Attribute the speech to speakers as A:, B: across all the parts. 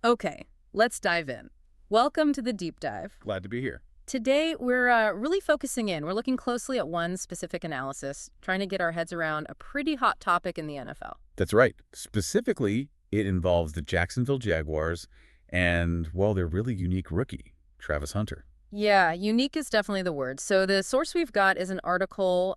A: Okay, let's dive in. Welcome to the deep dive.
B: Glad to be here.
A: Today, we're really focusing in. We're looking closely at one specific analysis, trying to get our heads around a pretty hot topic in the NFL.
B: That's right. Specifically, it involves the Jacksonville Jaguars and, well, their really unique rookie, Travis Hunter.
A: Yeah, unique is definitely the word. So the source we've got is an article,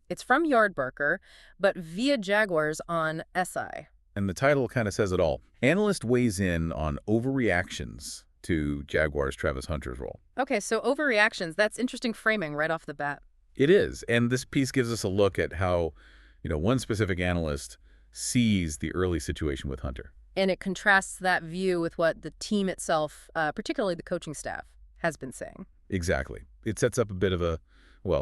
A: it's from Yardbarker, but via Jaguars on SI.
B: And the title kind of says it all. Analyst weighs in on overreactions to Jaguars' Travis Hunter's role.
A: Okay, so overreactions, that's interesting framing right off the bat.
B: It is, and this piece gives us a look at how, one specific analyst sees the early situation with Hunter.
A: And it contrasts that view with what the team itself, particularly the coaching staff, has been saying.
B: Exactly. It sets up a bit of a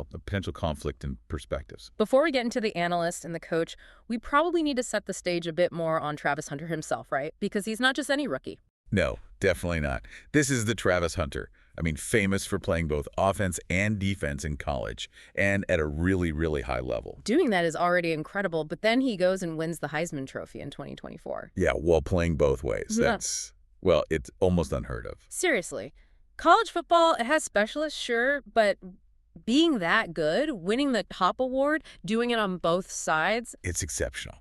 B: potential conflict in perspectives.
A: Before we get into the analyst and the coach, we probably need to set the stage a bit more on Travis Hunter himself, right? Because he's not just any rookie.
B: No, definitely not. This is the Travis Hunter. I mean, famous for playing both offense and defense in college, and at a really, really high level.
A: Doing that is already incredible, but then he goes and wins the Heisman Trophy in 2024.
B: Yeah, while playing both ways.
A: Yeah.
B: It's almost unheard of.
A: Seriously. College football, it has specialists, sure, but being that good, winning the top award, doing it on both sides,
B: It's exceptional.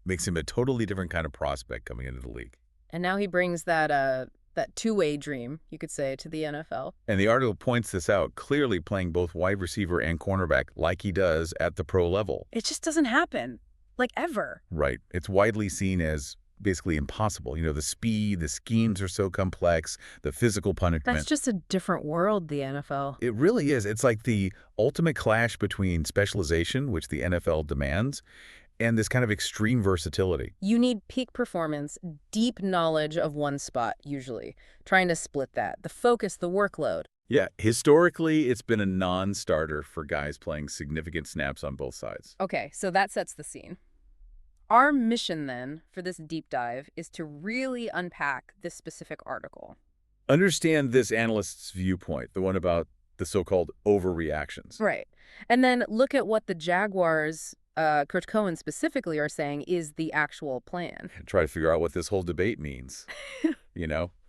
B: Makes him a totally different kind of prospect coming into the league.
A: and now he brings that two-way dream, you could say, to the NFL.
B: And the article points this out, clearly playing both wide receiver and cornerback like he does at the pro level.
A: It just doesn't happen, like ever.
B: Right. It's widely seen as basically impossible. The speed, the schemes are so complex, the physical punishment.
A: That's just a different world, the NFL.
B: It really is. It's like the ultimate clash between specialization, which the NFL demands, and this kind of extreme versatility.
A: You need peak performance, deep knowledge of one spot, usually. Trying to split that. The focus, the workload.
B: Yeah, historically, it's been a non-starter for guys playing significant snaps on both sides.
A: Okay, so that sets the scene. Our mission, then, for this deep dive is to really unpack this specific article.
B: Understand this analyst's viewpoint, the one about the so-called overreactions.
A: Right. And then look at what the Jaguars, Coach Cohen specifically, are saying is the actual plan.
B: And try to figure out what this whole debate means,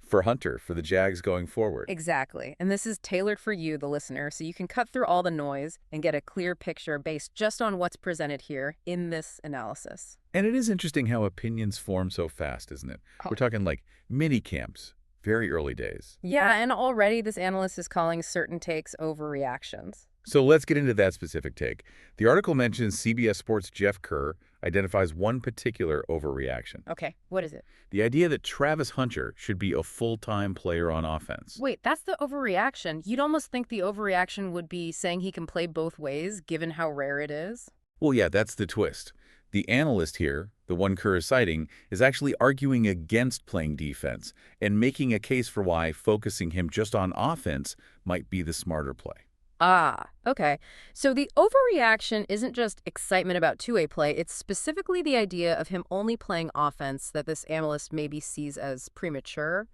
B: for Hunter, for the Jags going forward.
A: Exactly. And this is tailored for you, the listener, so you can cut through all the noise and get a clear picture based just on what's presented here in this analysis.
B: And it is interesting how opinions form so fast, isn't it?
A: Oh.
B: We're talking like mini camps, very early days.
A: Yeah, and already this analyst is calling certain takes overreactions.
B: So let's get into that specific take. The article mentions CBS Sports' Jeff Kerr identifies one particular overreaction.
A: Okay, what is it?
B: The idea that Travis Hunter should be a full-time player on offense.
A: Wait, that's the overreaction. You'd almost think the overreaction would be saying he can play both ways, given how rare it is.
B: Well, yeah, that's the twist. The analyst here, the one Kerr is citing, is actually arguing against playing defense and making a case for why focusing him just on offense might be the smarter play.
A: Ah, okay. So the overreaction isn't just excitement about two-way play, it's specifically the idea of him only playing offense that this analyst maybe sees as premature.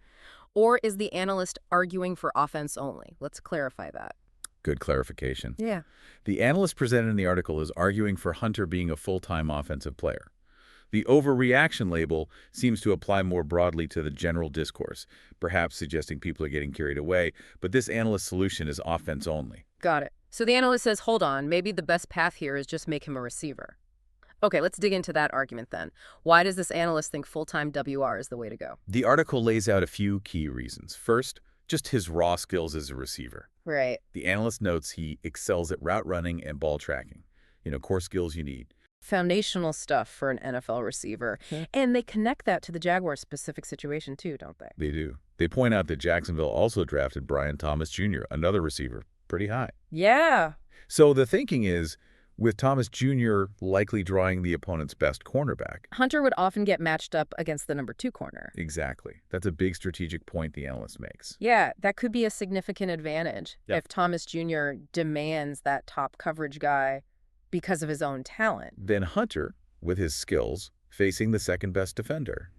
A: Or is the analyst arguing for offense only? Let's clarify that.
B: Good clarification.
A: Yeah.
B: The analyst presented in the article is arguing for Hunter being a full-time offensive player. The overreaction label seems to apply more broadly to the general discourse, perhaps suggesting people are getting carried away, but this analyst's solution is offense only.
A: Got it. So the analyst says, hold on, maybe the best path here is just make him a receiver. Okay, let's dig into that argument then. Why does this analyst think full-time WR is the way to go?
B: The article lays out a few key reasons. First, just his raw skills as a receiver.
A: Right.
B: The analyst notes he excels at route running and ball tracking. Core skills you need.
A: Foundational stuff for an NFL receiver. And they connect that to the Jaguars' specific situation too, don't they?
B: They do. They point out that Jacksonville also drafted Brian Thomas Jr., another receiver, pretty high.
A: Yeah.
B: So the thinking is, with Thomas Jr. likely drawing the opponent's best cornerback.
A: Hunter would often get matched up against the number 2 corner.
B: Exactly. That's a big strategic point the analyst makes.
A: Yeah, that could be a significant advantage if Thomas Jr. demands that top coverage guy because of his own talent.
B: Then Hunter, with his skills, facing the second-best defender.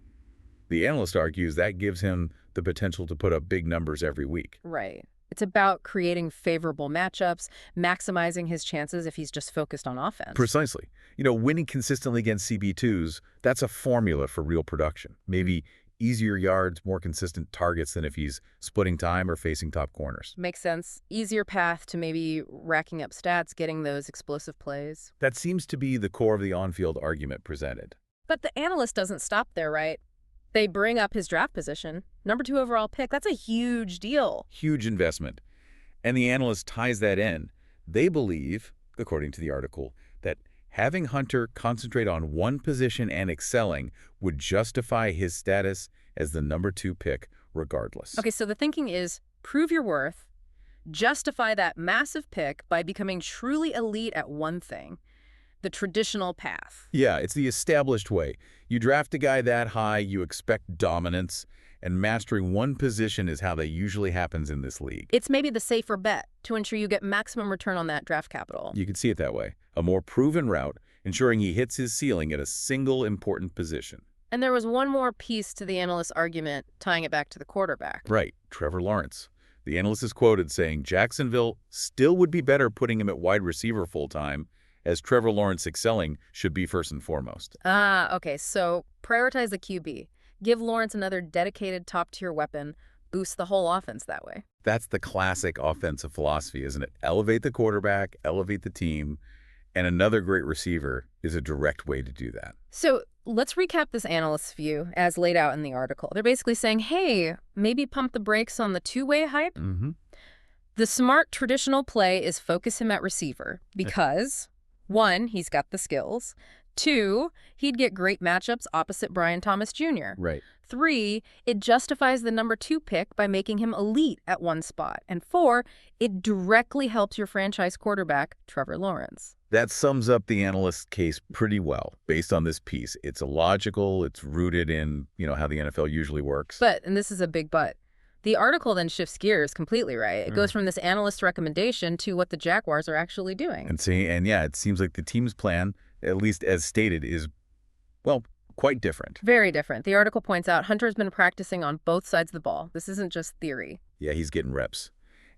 B: The analyst argues that gives him the potential to put up big numbers every week.
A: Right. It's about creating favorable matchups, maximizing his chances if he's just focused on offense.
B: Precisely. Winning consistently against CB2s, that's a formula for real production. Maybe easier yards, more consistent targets than if he's splitting time or facing top corners.
A: Makes sense. Easier path to maybe racking up stats, getting those explosive plays.
B: That seems to be the core of the on-field argument presented.
A: But the analyst doesn't stop there, right? They bring up his draft position. Number 2 overall pick. That's a huge deal.
B: Huge investment. And the analyst ties that in. They believe, according to the article, that having Hunter concentrate on one position and excelling would justify his status as the number 2 pick regardless.
A: Okay, so the thinking is prove your worth, justify that massive pick by becoming truly elite at one thing, the traditional path.
B: Yeah, it's the established way. You draft a guy that high, you expect dominance, and mastering one position is how that usually happens in this league.
A: It's maybe the safer bet to ensure you get maximum return on that draft capital.
B: You can see it that way. A more proven route, ensuring he hits his ceiling at a single important position.
A: And there was one more piece to the analyst's argument, tying it back to the quarterback.
B: Right, Trevor Lawrence. The analyst is quoted saying Jacksonville still would be better putting him at wide receiver full-time, as Trevor Lawrence excelling should be first and foremost.
A: Okay, so prioritize the QB. Give Lawrence another dedicated top-tier weapon, boost the whole offense that way.
B: That's the classic offensive philosophy, isn't it? Elevate the quarterback, elevate the team, and another great receiver is a direct way to do that.
A: So let's recap this analyst's view as laid out in the article. They're basically saying, hey, maybe pump the brakes on the two-way hype. The smart traditional play is focus him at receiver because, 1, he's got the skills. 2, he'd get great matchups opposite Brian Thomas Jr.
B: Right.
A: 3, it justifies the number 2 pick by making him elite at one spot. And 4, it directly helps your franchise quarterback, Trevor Lawrence.
B: That sums up the analyst's case pretty well based on this piece. It's illogical, it's rooted in, how the NFL usually works.
A: But, and this is a big but, the article then shifts gears completely, right? It goes from this analyst's recommendation to what the Jaguars are actually doing.
B: And yeah, it seems like the team's plan, at least as stated, is, well, quite different.
A: Very different. The article points out Hunter's been practicing on both sides of the ball. This isn't just theory.
B: Yeah, he's getting reps.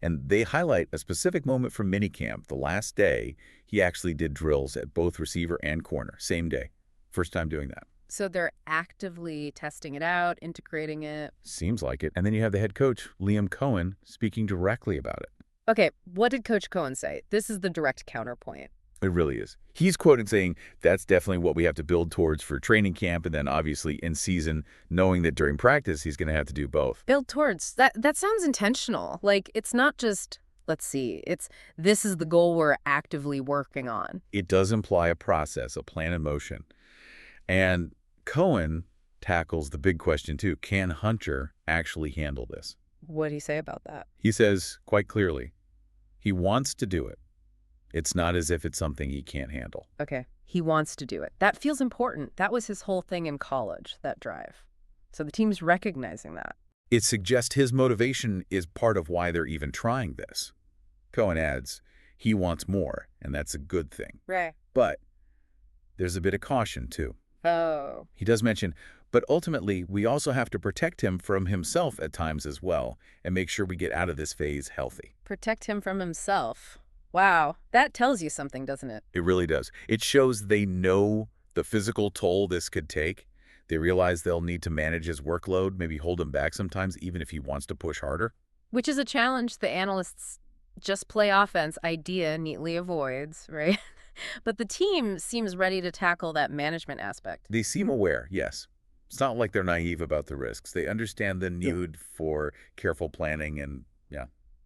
B: And they highlight a specific moment from minicamp. The last day, he actually did drills at both receiver and corner, same day. First time doing that.
A: So they're actively testing it out, integrating it.
B: Seems like it. And then you have the head coach, Liam Cohen, speaking directly about it.
A: Okay, what did Coach Cohen say? This is the direct counterpoint.
B: It really is. He's quoted saying that's definitely what we have to build towards for training camp, and then obviously in season, knowing that during practice he's going to have to do both.
A: Build towards. That sounds intentional. Like, it's not just, let's see, this is the goal we're actively working on.
B: It does imply a process, a plan in motion. And Cohen tackles the big question too. Can Hunter actually handle this?
A: What did he say about that?
B: He says quite clearly, he wants to do it. It's not as if it's something he can't handle.
A: Okay, he wants to do it. That feels important. That was his whole thing in college, that drive. So the team's recognizing that.
B: It suggests his motivation is part of why they're even trying this. Cohen adds, he wants more, and that's a good thing.
A: Right.
B: But there's a bit of caution, too.
A: Oh.
B: He does mention, but ultimately, we also have to protect him from himself at times as well, and make sure we get out of this phase healthy.
A: Protect him from himself. Wow, that tells you something, doesn't it?
B: It really does. It shows they know the physical toll this could take. They realize they'll need to manage his workload, maybe hold him back sometimes, even if he wants to push harder.
A: Which is a challenge the analysts' just play offense idea neatly avoids, right? But the team seems ready to tackle that management aspect.
B: They seem aware, yes. It's not like they're naive about the risks. They understand the need for careful planning and,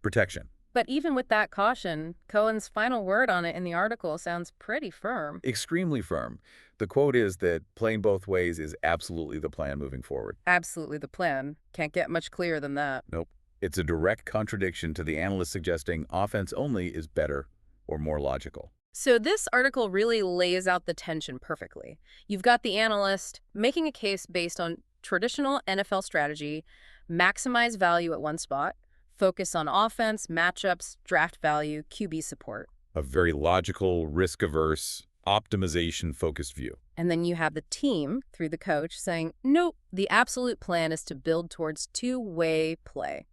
B: protection.
A: But even with that caution, Cohen's final word on it in the article sounds pretty firm.
B: Extremely firm. The quote is that playing both ways is absolutely the plan moving forward.
A: Absolutely the plan. Can't get much clearer than that.
B: Nope. It's a direct contradiction to the analyst suggesting offense only is better or more logical.
A: So this article really lays out the tension perfectly. You've got the analyst making a case based on traditional NFL strategy, maximize value at one spot, focus on offense, matchups, draft value, QB support.
B: A very logical, risk-averse, optimization-focused view.
A: And then you have the team, through the coach, saying, nope, the absolute plan is to build towards two-way play,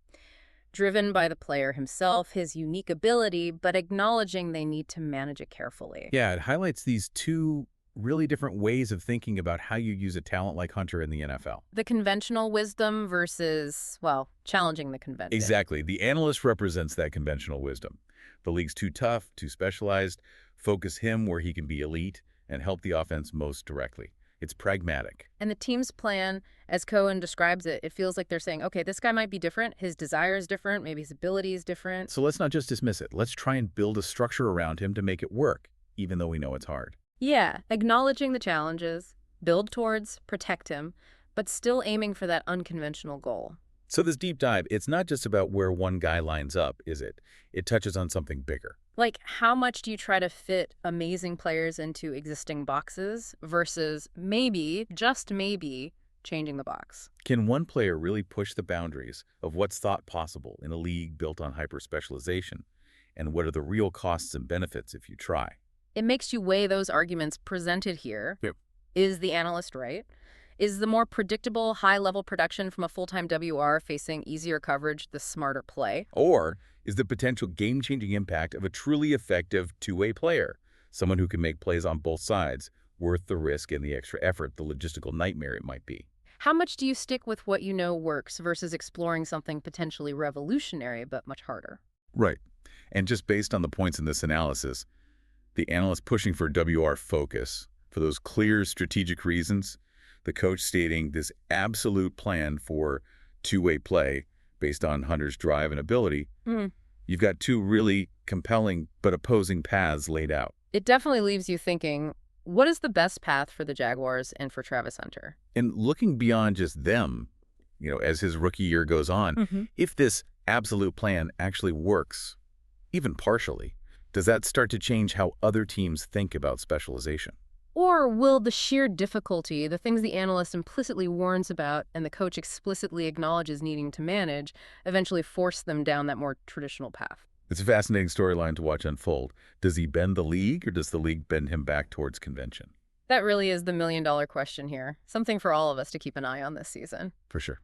A: driven by the player himself, his unique ability, but acknowledging they need to manage it carefully.
B: Yeah, it highlights these two really different ways of thinking about how you use a talent like Hunter in the NFL.
A: The conventional wisdom versus, well, challenging the convention.
B: Exactly. The analyst represents that conventional wisdom. The league's too tough, too specialized. Focus him where he can be elite and help the offense most directly. It's pragmatic.
A: And the team's plan, as Cohen describes it, it feels like they're saying, okay, this guy might be different. His desire is different. Maybe his ability is different.
B: So let's not just dismiss it. Let's try and build a structure around him to make it work, even though we know it's hard.
A: Yeah, acknowledging the challenges, build towards, protect him, but still aiming for that unconventional goal.
B: So this deep dive, it's not just about where one guy lines up, is it? It touches on something bigger.
A: Like, how much do you try to fit amazing players into existing boxes versus maybe, just maybe, changing the box?
B: Can one player really push the boundaries of what's thought possible in a league built on hyper-specialization? And what are the real costs and benefits if you try?
A: It makes you weigh those arguments presented here.
B: Yep.
A: Is the analyst right? Is the more predictable, high-level production from a full-time WR facing easier coverage the smarter play?
B: Or is the potential game-changing impact of a truly effective two-way player, someone who can make plays on both sides, worth the risk and the extra effort, the logistical nightmare it might be?
A: How much do you stick with what you know works versus exploring something potentially revolutionary but much harder?
B: Right. And just based on the points in this analysis, the analyst pushing for WR focus, for those clear strategic reasons, the coach stating this absolute plan for two-way play based on Hunter's drive and ability, you've got two really compelling but opposing paths laid out.
A: It definitely leaves you thinking, what is the best path for the Jaguars and for Travis Hunter?
B: And looking beyond just them, as his rookie year goes on, if this absolute plan actually works, even partially, does that start to change how other teams think about specialization?
A: Or will the sheer difficulty, the things the analyst implicitly warns about and the coach explicitly acknowledges needing to manage, eventually force them down that more traditional path?
B: It's a fascinating storyline to watch unfold. Does he bend the league, or does the league bend him back towards convention?
A: That really is the million-dollar question here. Something for all of us to keep an eye on this season.
B: For sure.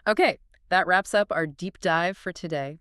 A: Okay, that wraps up our deep dive for today.